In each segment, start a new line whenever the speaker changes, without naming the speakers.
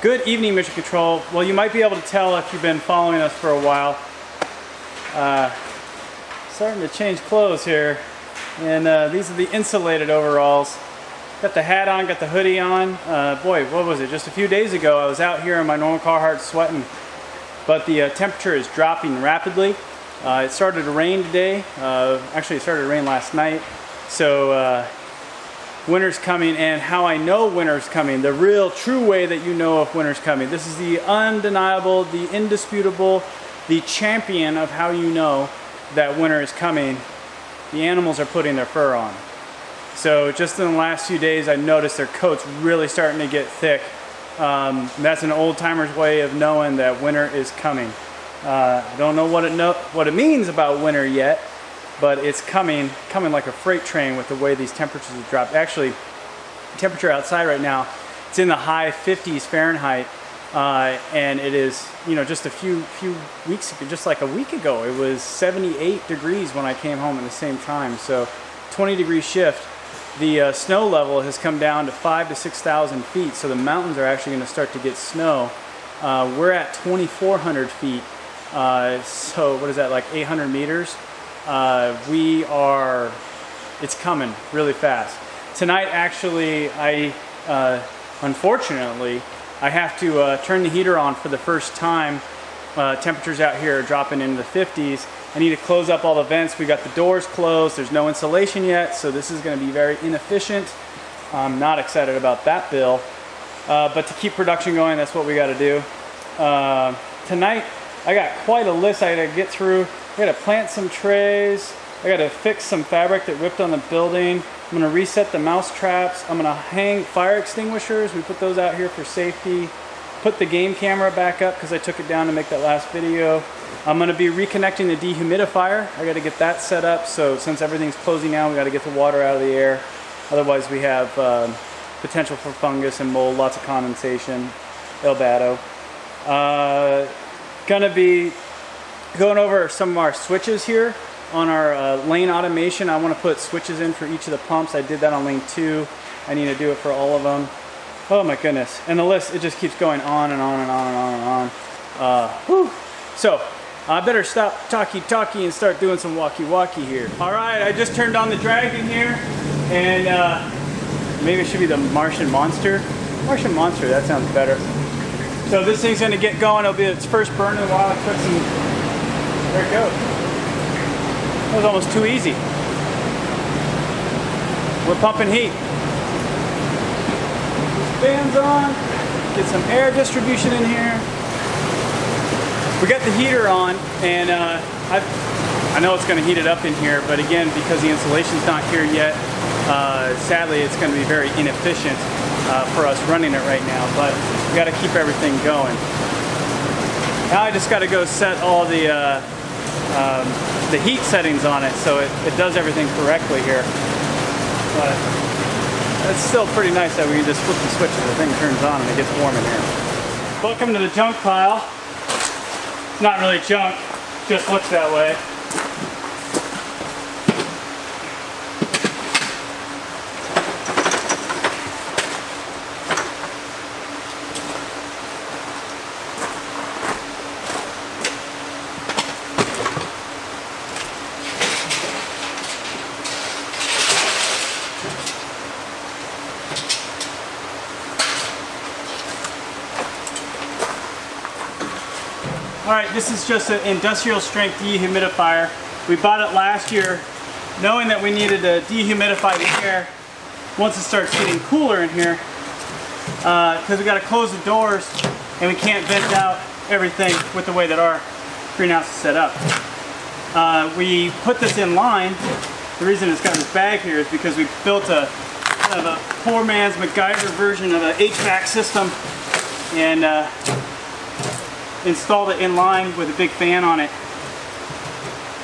Good evening, Mission Control. Well, you might be able to tell if you've been following us for a while. Starting to change clothes here, and these are the insulated overalls. Got the hat on, got the hoodie on. Boy, what was it? Just a few days ago, I was out here in my normal Carhartt sweating, but the temperature is dropping rapidly. It started to rain today. Actually, it started to rain last night. So winter's coming, and how I know winter's coming, the real true way that you know if winter's coming. This is the undeniable, the indisputable, the champion of how you know that winter is coming. The animals are putting their fur on. So just in the last few days, I noticed their coats really starting to get thick. That's an old-timer's way of knowing that winter is coming. I don't know what it means about winter yet, but it's coming like a freight train with the way these temperatures have dropped. Actually, the temperature outside right now, it's in the high 50s Fahrenheit, and it is, you know, just a few weeks ago, just like a week ago, it was 78 degrees when I came home at the same time. So 20-degree shift. The snow level has come down to 5,000 to 6,000 feet, so the mountains are actually going to start to get snow. We're at 2,400 feet, so what is that, like 800 meters? It's coming really fast. Tonight, actually, unfortunately, I have to turn the heater on for the first time. Temperatures out here are dropping into the 50s. I need to close up all the vents. We got the doors closed. There's no insulation yet, so this is going to be very inefficient. I'm not excited about that bill. But to keep production going, that's what we got to do. Tonight, I got quite a list I got to get through. I got to plant some trays. I got to fix some fabric that ripped on the building. I'm going to reset the mouse traps. I'm going to hang fire extinguishers. We put those out here for safety. Put the game camera back up because I took it down to make that last video. I'm going to be reconnecting the dehumidifier. I got to get that set up. So since everything's closing down, we got to get the water out of the air. Otherwise, we have potential for fungus and mold, lots of condensation. El Bado. Gonna be going over some of our switches here on our lane automation. I want to put switches in for each of the pumps. I did that on lane 2. I need to do it for all of them. Oh my goodness. And the list, it just keeps going on and on and on and on and on. Whew. So I better stop talky and start doing some walkie here. All right, I just turned on the dragon here, and maybe it should be the Martian Monster. Martian Monster, that sounds better. So this thing's gonna get going. It'll be its first burn in a while. There it goes. That was almost too easy. We're pumping heat. Fans on. Get some air distribution in here. We got the heater on, and I know it's going to heat it up in here, but again, because the insulation's not here yet, sadly it's going to be very inefficient for us running it right now, but we got to keep everything going. Now I just got to go set all the heat settings on it so it does everything correctly here. But it's still pretty nice that we can just flip the switch and the thing turns on and it gets warm in here. Welcome to the junk pile. It's not really junk, just looks that way. Alright, this is just an industrial strength dehumidifier. We bought it last year knowing that we needed to dehumidify the air once it starts getting cooler in here, because we got to close the doors and we can't vent out everything with the way that our greenhouse is set up. We put this in line. The reason it's got this bag here is because we built a kind of a poor man's MacGyver version of an HVAC system, and installed it in line with a big fan on it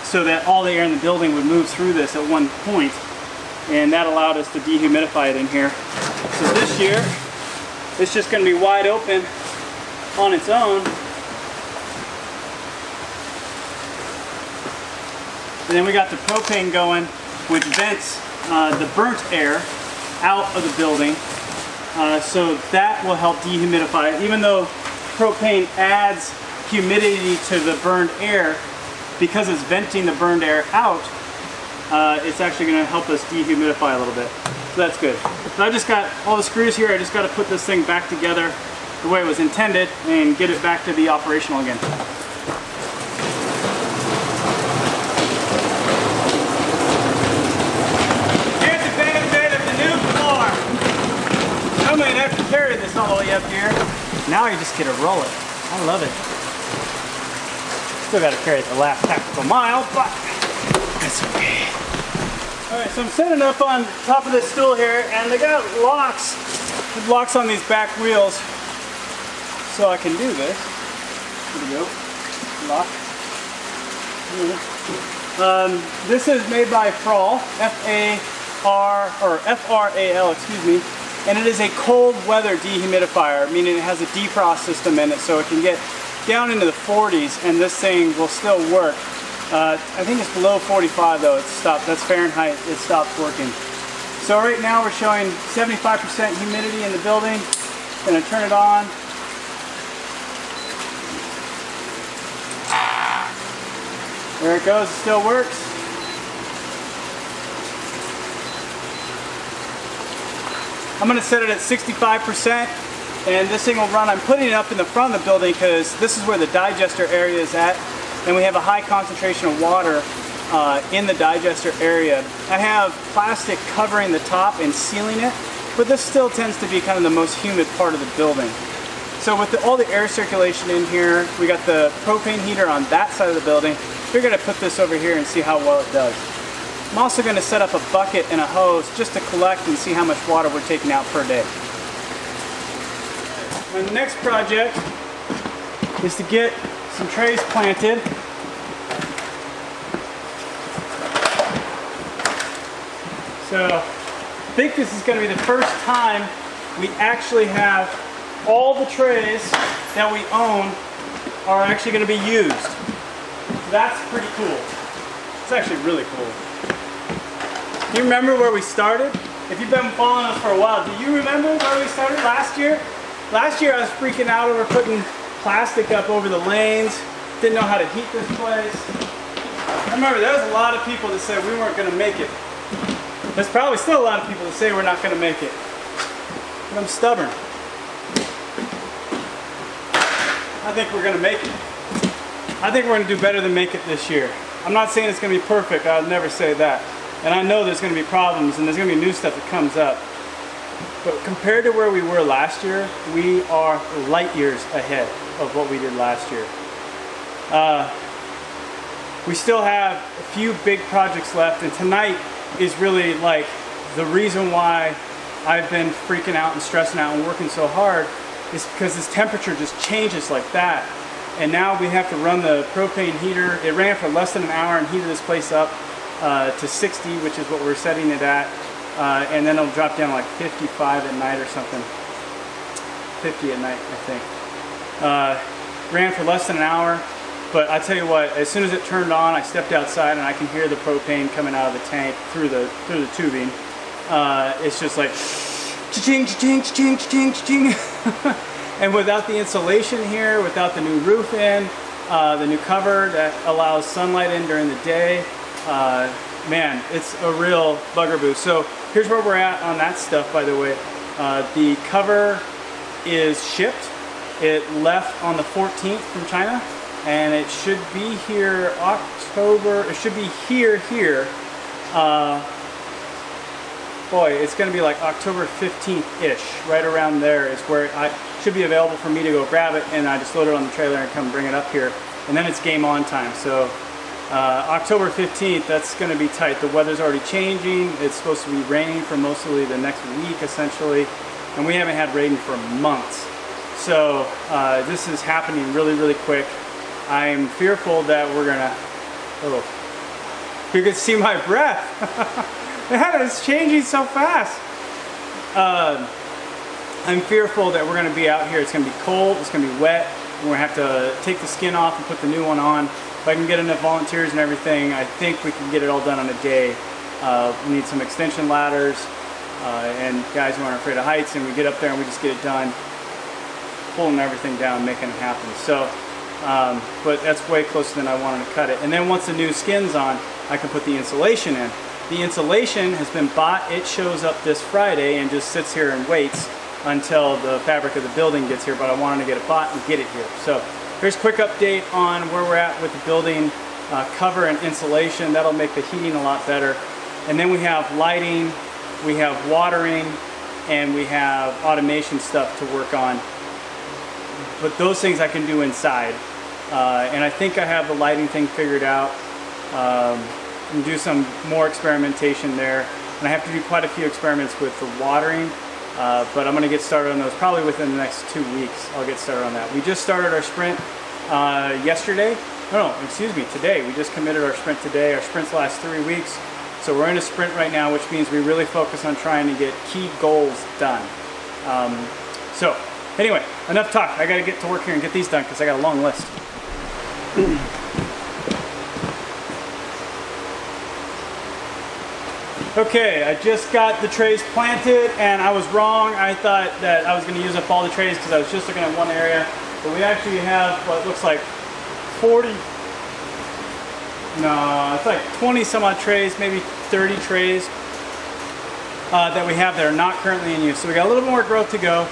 so that all the air in the building would move through this at one point, and that allowed us to dehumidify it in here. So this year it's just going to be wide open on its own, and then we got the propane going, which vents the burnt air out of the building So that will help dehumidify it. Even though propane adds humidity to the burned air, because it's venting the burned air out, it's actually going to help us dehumidify a little bit. So that's good. So I just got all the screws here. I just got to put this thing back together the way it was intended and get it back to be operational again. Here's the benefit of the new car. Nobody have to carry this all the way up here. Now you just get to roll it. I love it. Still got to carry it the last tactical mile, but that's okay. Alright, so I'm setting up on top of this stool here, and they got locks. There's locks on these back wheels, so I can do this. Here we go. Lock. This is made by Fral, F-R-A-L, excuse me, and it is a cold weather dehumidifier, meaning it has a defrost system in it, so it can get down into the 40s, and this thing will still work. I think it's below 45 though, it's stopped. That's Fahrenheit, it stops working. So right now we're showing 75% humidity in the building. Gonna turn it on. There it goes, it still works. I'm gonna set it at 65%, and this thing will run. I'm putting it up in the front of the building because this is where the digester area is at. And we have a high concentration of water in the digester area. I have plastic covering the top and sealing it, but this still tends to be kind of the most humid part of the building. So with all the air circulation in here, we got the propane heater on that side of the building. We're gonna put this over here and see how well it does. I'm also gonna set up a bucket and a hose just to collect and see how much water we're taking out per day. My next project is to get some trays planted. So I think this is going to be the first time we actually have all the trays that we own are actually going to be used. So that's pretty cool. It's actually really cool. Do you remember where we started? If you've been following us for a while, do you remember where we started last year? Last year I was freaking out over putting plastic up over the lanes, didn't know how to heat this place. I remember there was a lot of people that said we weren't going to make it. There's probably still a lot of people that say we're not going to make it. But I'm stubborn. I think we're going to make it. I think we're going to do better than make it this year. I'm not saying it's going to be perfect, I'll never say that. And I know there's going to be problems and there's going to be new stuff that comes up. But compared to where we were last year, we are light years ahead of what we did last year. We still have a few big projects left, and tonight is really like the reason why I've been freaking out and stressing out and working so hard is because this temperature just changes like that. And now we have to run the propane heater. It ran for less than an hour and heated this place up to 60, which is what we're setting it at. And then it'll drop down to like 55 at night or something. 50 at night, I think. Ran for less than an hour, but I tell you what, as soon as it turned on, I stepped outside and I can hear the propane coming out of the tank through the tubing. It's just like cha-ching, cha-ching, cha-ching, cha-ching, cha-ching. And without the insulation here, without the new roof in, the new cover that allows sunlight in during the day, man, it's a real bugaboo. So here's where we're at on that stuff, by the way. The cover is shipped. It left on the 14th from China, and it should be here October, it should be here. Boy, it's gonna be like October 15th-ish, right around there is where it should be available for me to go grab it, and I just load it on the trailer and come bring it up here. And then it's game on time. So October 15th, that's gonna be tight. The weather's already changing. It's supposed to be raining for mostly the next week, essentially. And we haven't had rain for months. So this is happening really, really quick. I'm fearful that we're gonna, oh, you can see my breath. Man, it's changing so fast. I'm fearful that we're gonna be out here, it's gonna be cold, it's gonna be wet, and we're gonna have to take the skin off and put the new one on. If I can get enough volunteers and everything, I think we can get it all done on a day. We need some extension ladders, and guys who aren't afraid of heights, and we get up there and we just get it done, pulling everything down, making it happen. So, but that's way closer than I wanted to cut it. And then once the new skin's on, I can put the insulation in. The insulation has been bought. It shows up this Friday and just sits here and waits until the fabric of the building gets here, but I wanted to get it bought and get it here. So here's a quick update on where we're at with the building cover and insulation. That'll make the heating a lot better. And then we have lighting, we have watering, and we have automation stuff to work on. But those things I can do inside. And I think I have the lighting thing figured out. And do some more experimentation there. And I have to do quite a few experiments with the watering. But I'm going to get started on those probably within the next 2 weeks. I'll get started on that. We just started our sprint yesterday. No, excuse me, today. We just committed our sprint today. Our sprints last 3 weeks. So we're in a sprint right now, which means we really focus on trying to get key goals done. So anyway, enough talk. I got to get to work here and get these done because I got a long list. Okay, I just got the trays planted and I was wrong. I thought that I was going to use up all the trays because I was just looking at one area. But we actually have what looks like 40, no, it's like 20 some odd trays, maybe 30 trays that we have that are not currently in use. So we got a little more growth to go.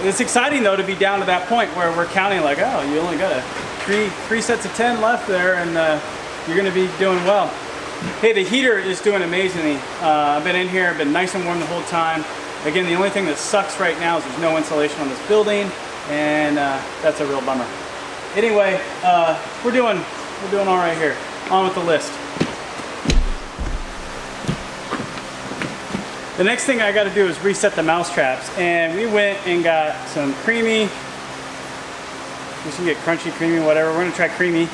It's exciting though to be down to that point where we're counting like, oh, you only got three sets of 10 left there and you're going to be doing well. Hey, the heater is doing amazingly. I've been in here, been nice and warm the whole time. Again, the only thing that sucks right now is there's no insulation on this building, and that's a real bummer. Anyway, we're doing all right here. On with the list. The next thing I got to do is reset the mouse traps, and we went and got some creamy. We should get crunchy, creamy, whatever. We're gonna try creamy.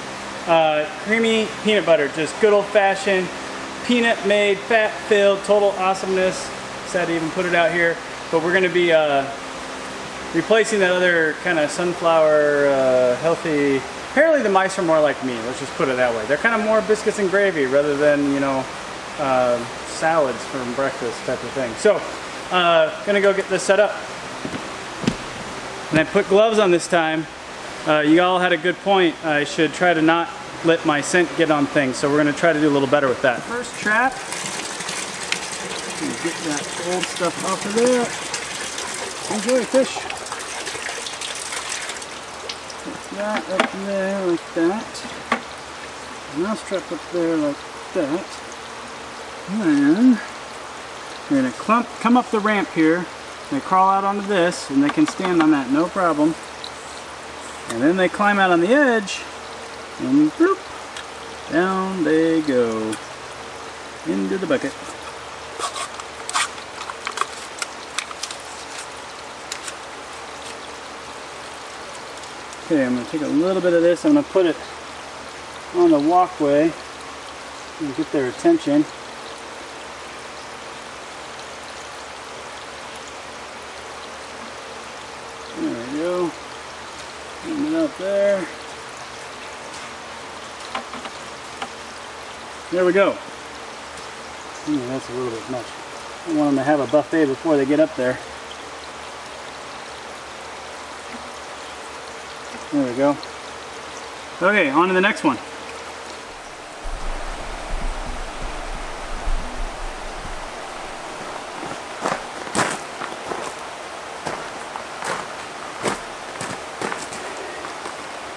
Creamy peanut butter, just good old-fashioned peanut made, fat filled, total awesomeness. Sad to even put it out here, but we're going to be replacing that other kind of sunflower healthy. Apparently the mice are more like me, let's just put it that way. They're kind of more biscuits and gravy rather than, you know, salads for breakfast type of thing. So gonna go get this set up, and I put gloves on this time. You all had a good point. I should try to not let my scent get on things, so we're going to try to do a little better with that. First trap, get that old stuff off of there. Enjoy fish. Put that up there like that. Mouse trap up there like that. And then we're going to come up the ramp here. They crawl out onto this, and they can stand on that, no problem. And then they climb out on the edge, and bloop, down they go into the bucket. Okay, I'm going to take a little bit of this, I'm going to put it on the walkway and get their attention. There we go. Putting it up there. There we go. Ooh, that's a little bit much. I want them to have a buffet before they get up there. There we go. Okay, on to the next one.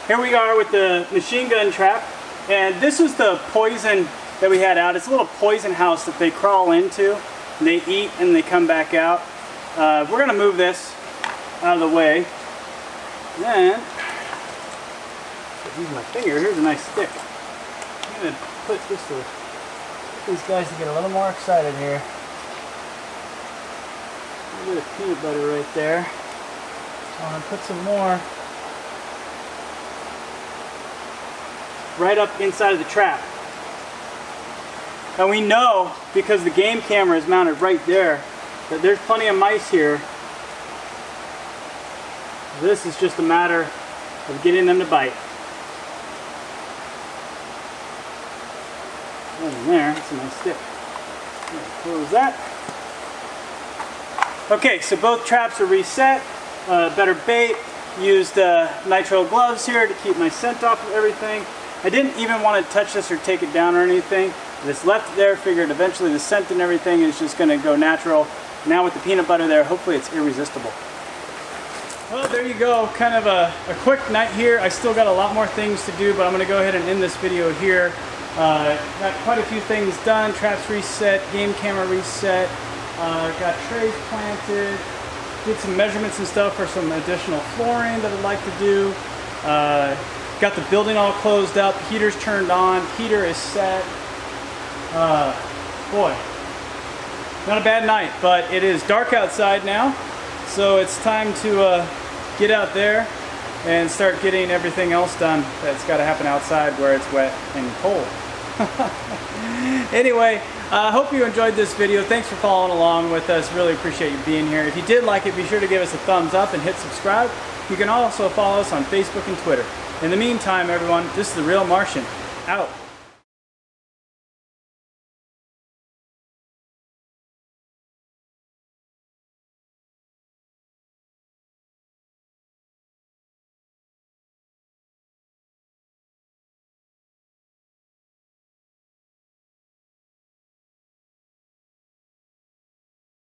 Here we are with the machine gun trap, and this was the poison that we had out. It's a little poison house that they crawl into, and they eat and they come back out. We're going to move this out of the way. Then, use my finger, here's a nice stick. I'm going to put this to get these guys to get a little more excited here. A little bit of peanut butter right there. I'm going to put some more right up inside of the trap. And we know, because the game camera is mounted right there, that there's plenty of mice here. This is just a matter of getting them to bite. Right in there, that's a nice stick. Close that. Okay, so both traps are reset. Better bait. Used nitrile gloves here to keep my scent off of everything. I didn't even want to touch this or take it down or anything. I just left it there, figured eventually the scent and everything is just going to go natural. Now with the peanut butter there, hopefully it's irresistible. Well, there you go. Kind of a quick night here. I still got a lot more things to do, but I'm going to go ahead and end this video here. Got quite a few things done. Traps reset, game camera reset, got trays planted, did some measurements and stuff for some additional flooring that I'd like to do. Got the building all closed up, heater's turned on, heater is set. Boy, not a bad night, but it is dark outside now, so it's time to get out there and start getting everything else done that's got to happen outside where it's wet and cold. Anyway, I hope you enjoyed this video. Thanks for following along with us. Really appreciate you being here. If you did like it, be sure to give us a thumbs up and hit subscribe. You can also follow us on Facebook and Twitter. In the meantime, everyone, this is The Real Martian, out.